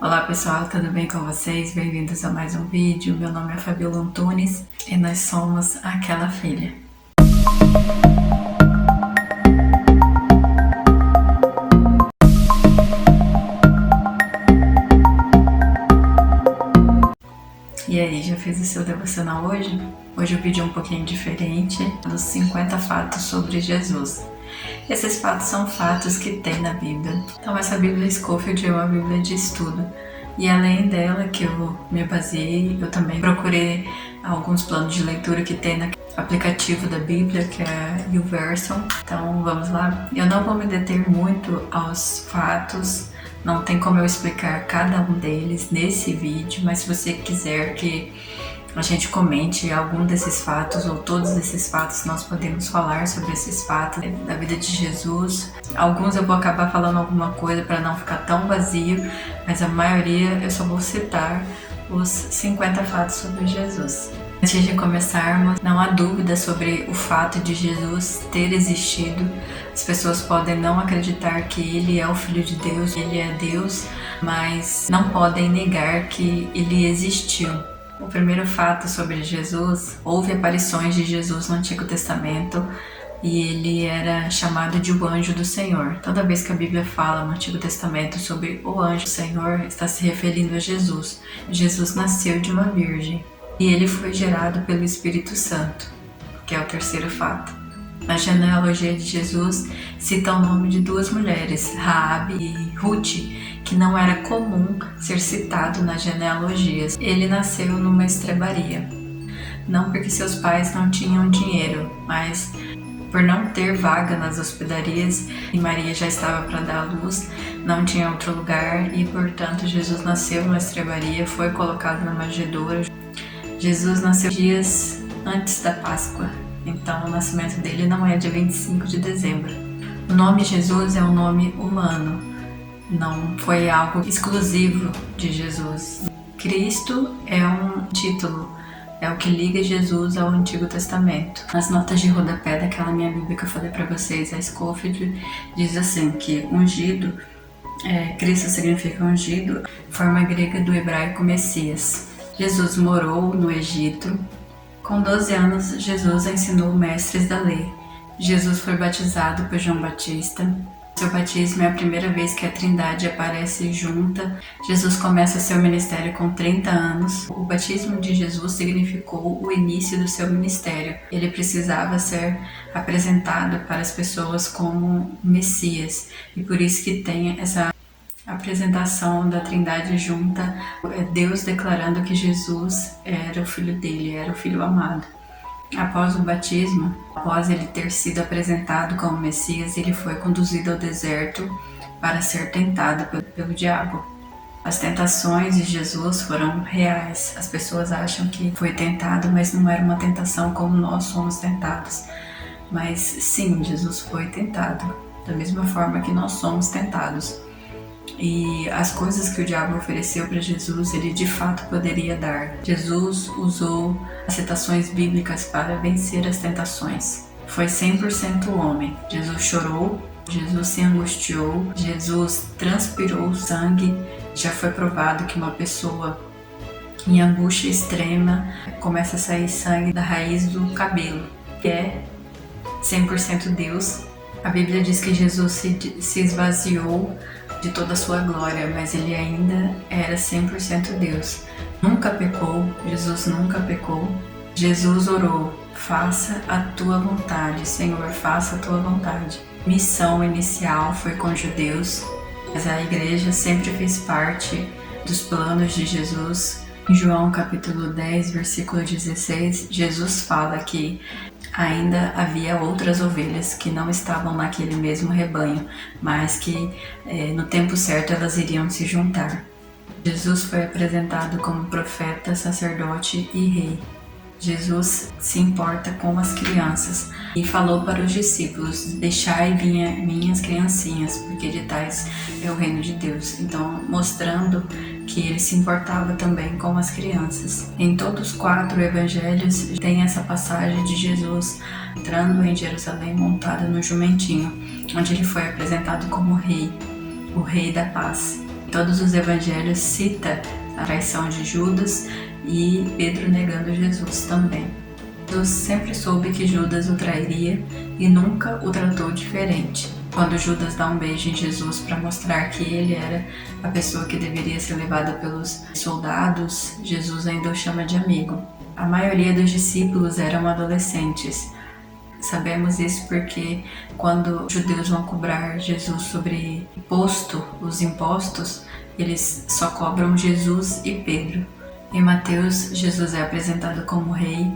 Olá pessoal, tudo bem com vocês? Bem-vindos a mais um vídeo. Meu nome é Fabiola Antunes e nós somos Aquela Filha. E aí, já fez o seu devocional hoje? Hoje o vídeo é um pouquinho diferente, dos 50 fatos sobre Jesus. Esses fatos são fatos que tem na Bíblia. Então essa Bíblia Scofield é uma Bíblia de estudo. E além dela, que eu me baseei, eu também procurei alguns planos de leitura que tem no aplicativo da Bíblia, que é YouVersion. Então vamos lá. Eu não vou me deter muito aos fatos, não tem como eu explicar cada um deles nesse vídeo, mas se você quiser que a gente comente algum desses fatos ou todos esses fatos, nós podemos falar sobre esses fatos da vida de Jesus. Alguns eu vou acabar falando alguma coisa para não ficar tão vazio, mas a maioria eu só vou citar os 50 fatos sobre Jesus. Antes de começarmos, não há dúvida sobre o fato de Jesus ter existido. As pessoas podem não acreditar que ele é o Filho de Deus, ele é Deus, mas não podem negar que ele existiu. O primeiro fato sobre Jesus, houve aparições de Jesus no Antigo Testamento e ele era chamado de o anjo do Senhor. Toda vez que a Bíblia fala no Antigo Testamento sobre o anjo do Senhor, está se referindo a Jesus. Jesus nasceu de uma virgem e ele foi gerado pelo Espírito Santo, que é o terceiro fato. Na genealogia de Jesus cita o nome de duas mulheres, Raabe e Ruth, que não era comum ser citado nas genealogias. Ele nasceu numa estrebaria, não porque seus pais não tinham dinheiro, mas por não ter vaga nas hospedarias e Maria já estava para dar à luz, não tinha outro lugar e, portanto, Jesus nasceu numa estrebaria, foi colocado na manjedoura. Jesus nasceu dias antes da Páscoa, então o nascimento dele não é dia 25 de dezembro. O nome Jesus é um nome humano, não foi algo exclusivo de Jesus. Cristo é um título, é o que liga Jesus ao Antigo Testamento. Nas notas de rodapé daquela minha Bíblia que eu falei para vocês, a Scofield diz assim que ungido, Cristo significa ungido, forma grega do hebraico Messias. Jesus morou no Egito. Com 12 anos, Jesus ensinou mestres da lei. Jesus foi batizado por João Batista. Seu batismo é a primeira vez que a Trindade aparece junta. Jesus começa seu ministério com 30 anos. O batismo de Jesus significou o início do seu ministério. Ele precisava ser apresentado para as pessoas como Messias. E por isso que tem essa apresentação da Trindade junta, Deus declarando que Jesus era o Filho dele, era o Filho amado. Após o batismo, após ele ter sido apresentado como Messias, ele foi conduzido ao deserto para ser tentado pelo diabo. As tentações de Jesus foram reais. As pessoas acham que foi tentado, mas não era uma tentação como nós somos tentados. Mas sim, Jesus foi tentado, da mesma forma que nós somos tentados. E as coisas que o diabo ofereceu para Jesus, ele de fato poderia dar. Jesus usou as citações bíblicas para vencer as tentações. Foi 100% homem. Jesus chorou, Jesus se angustiou, Jesus transpirou sangue. Já foi provado que uma pessoa em angústia extrema começa a sair sangue da raiz do cabelo, que é 100% Deus. A Bíblia diz que Jesus se esvaziou de toda a sua glória, mas ele ainda era 100% Deus. Nunca pecou, Jesus nunca pecou. Jesus orou, faça a tua vontade, Senhor, faça a tua vontade. Missão inicial foi com judeus, mas a igreja sempre fez parte dos planos de Jesus. Em João capítulo 10, versículo 16, Jesus fala que ainda havia outras ovelhas que não estavam naquele mesmo rebanho, mas que no tempo certo elas iriam se juntar. Jesus foi apresentado como profeta, sacerdote e rei. Jesus se importa com as crianças e falou para os discípulos: deixai minhas criancinhas, porque de tais é o reino de Deus. Então, mostrando que ele se importava também com as crianças. Em todos os 4 evangelhos tem essa passagem de Jesus entrando em Jerusalém montado no jumentinho, onde ele foi apresentado como rei, o rei da paz. todos os evangelhos cita a traição de Judas e Pedro negando Jesus também. Jesus sempre soube que Judas o trairia e nunca o tratou diferente. Quando Judas dá um beijo em Jesus para mostrar que ele era a pessoa que deveria ser levada pelos soldados, Jesus ainda o chama de amigo. A maioria dos discípulos eram adolescentes. Sabemos isso porque quando os judeus vão cobrar Jesus sobre os impostos, eles só cobram Jesus e Pedro. Em Mateus, Jesus é apresentado como rei.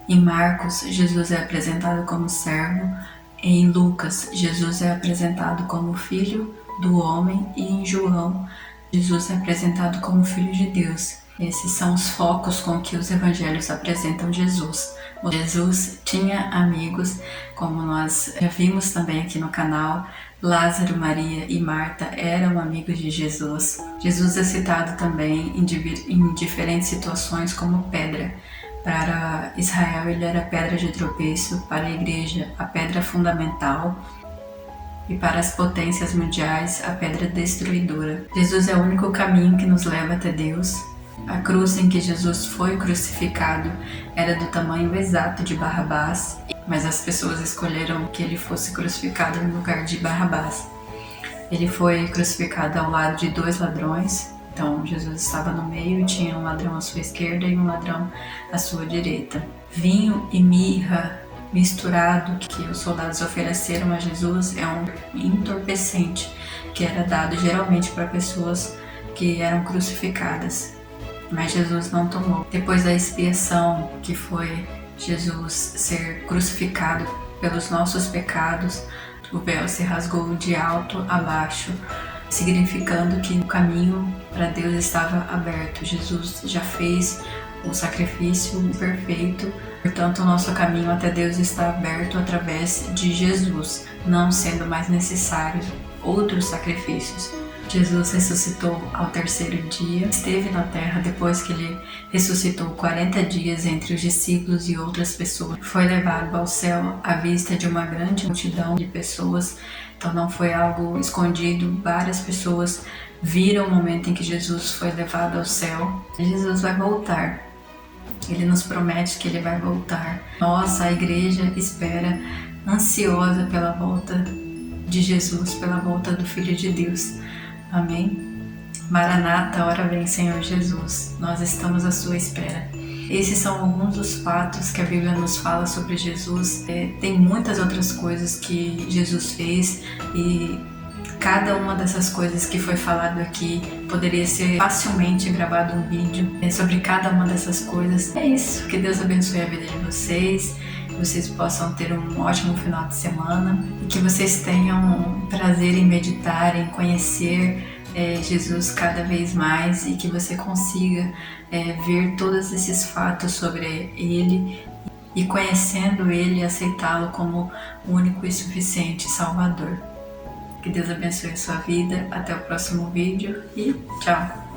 Em Marcos, Jesus é apresentado como servo. Em Lucas, Jesus é apresentado como filho do homem. E em João, Jesus é apresentado como filho de Deus. Esses são os focos com que os evangelhos apresentam Jesus. Jesus tinha amigos, como nós já vimos também aqui no canal. Lázaro, Maria e Marta eram amigos de Jesus. Jesus é citado também em diferentes situações como pedra. Para Israel ele era pedra de tropeço, para a igreja a pedra fundamental e para as potências mundiais a pedra destruidora. Jesus é o único caminho que nos leva até Deus. A cruz em que Jesus foi crucificado era do tamanho exato de Barrabás, mas as pessoas escolheram que ele fosse crucificado no lugar de Barrabás. Ele foi crucificado ao lado de 2 ladrões, então Jesus estava no meio e tinha um ladrão à sua esquerda e um ladrão à sua direita. Vinho e mirra misturado que os soldados ofereceram a Jesus é um entorpecente que era dado geralmente para pessoas que eram crucificadas. Mas Jesus não tomou. Depois da expiação, que foi Jesus ser crucificado pelos nossos pecados, o véu se rasgou de alto a baixo, significando que o caminho para Deus estava aberto. Jesus já fez o sacrifício perfeito, portanto o nosso caminho até Deus está aberto através de Jesus, não sendo mais necessário outros sacrifícios. Jesus ressuscitou ao 3º dia, esteve na terra depois que ele ressuscitou 40 dias entre os discípulos e outras pessoas. Foi levado ao céu à vista de uma grande multidão de pessoas, então não foi algo escondido. Várias pessoas viram o momento em que Jesus foi levado ao céu. Jesus vai voltar. Ele nos promete que ele vai voltar. Nossa, a igreja espera ansiosa pela volta de Jesus, pela volta do Filho de Deus. Amém? Maranata, ora vem, Senhor Jesus. Nós estamos à sua espera. Esses são alguns dos fatos que a Bíblia nos fala sobre Jesus. Tem muitas outras coisas que Jesus fez e cada uma dessas coisas que foi falado aqui poderia ser facilmente gravado um vídeo sobre cada uma dessas coisas. É isso. Que Deus abençoe a vida de vocês. Que vocês possam ter um ótimo final de semana e que vocês tenham prazer em meditar, em conhecer Jesus cada vez mais e que você consiga ver todos esses fatos sobre Ele e conhecendo Ele, aceitá-lo como o único e suficiente Salvador. Que Deus abençoe a sua vida. Até o próximo vídeo e tchau!